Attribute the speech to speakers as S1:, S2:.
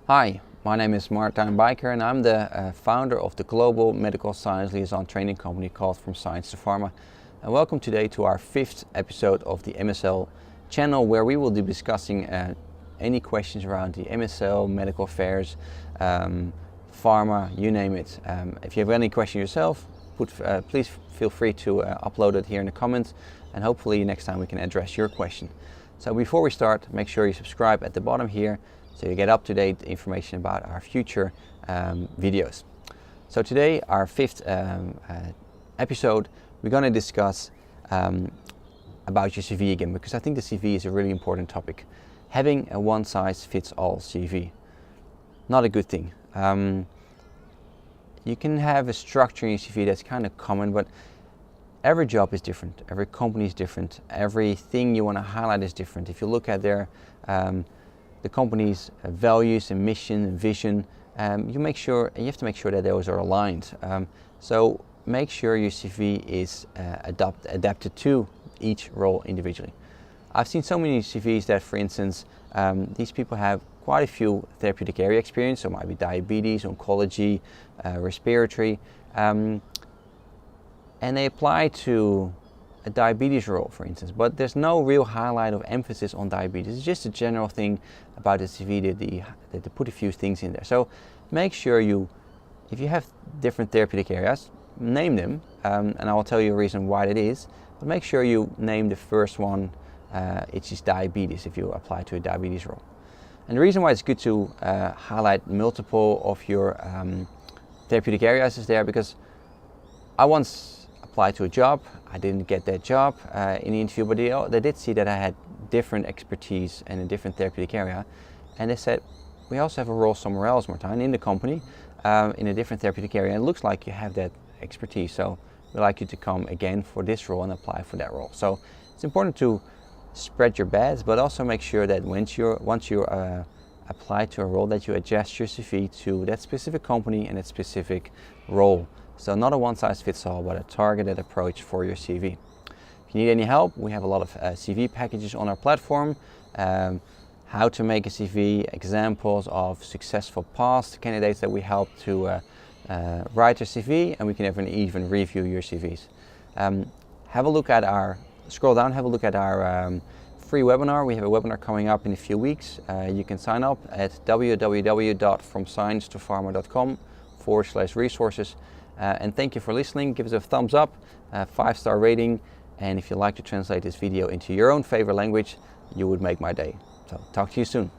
S1: Hi, my name is Martijn Bijker and I'm the founder of the global Medical Science Liaison training company called From Science to Pharma. And welcome today to our 5th episode of the MSL channel, where we will be discussing any questions around the MSL, medical affairs, pharma, you name it. If you have any question yourself, please feel free to upload it here in the comments, and hopefully next time we can address your question. So before we start, make sure you subscribe at the bottom here so you get up-to-date information about our future videos. So today, our 5th episode, we're going to discuss about your CV again, because I think the CV is a really important topic. Having a one-size-fits-all CV, not a good thing. You can have a structure in your CV that's kind of common, but every job is different, every company is different, everything you want to highlight is different. If you look at the company's values and mission and vision, you have to make sure that those are aligned. So make sure your CV is adapted to each role individually. I've seen so many CVs that, for instance, these people have quite a few therapeutic area experience, so it might be diabetes, oncology, respiratory, and they apply to a diabetes role, for instance, but there's no real highlight of emphasis on diabetes. It's just a general thing about the CV that they put a few things in there. So make sure if you have different therapeutic areas, name them, and I will tell you a reason why that is, but make sure you name the first one, it's just diabetes if you apply to a diabetes role. And the reason why it's good to highlight multiple of your therapeutic areas is there because I once applied to a job. I didn't get that job in the interview, but they did see that I had different expertise in a different therapeutic area, and they said, we also have a role somewhere else, Martijn, in the company, in a different therapeutic area, and it looks like you have that expertise, so we'd like you to come again for this role and apply for that role. So it's important to spread your bets, but also make sure that once you apply to a role, that you adjust your CV to that specific company and that specific role. So not a one-size-fits-all, but a targeted approach for your CV. If you need any help, we have a lot of CV packages on our platform. How to make a CV, examples of successful past candidates that we help to write their CV, and we can even review your CVs. Scroll down, have a look at our free webinar. We have a webinar coming up in a few weeks. You can sign up at www.fromscience-to-pharma.com/resources. And thank you for listening. Give us a thumbs up, 5-star rating, and if you'd like to translate this video into your own favorite language, you would make my day. So talk to you soon.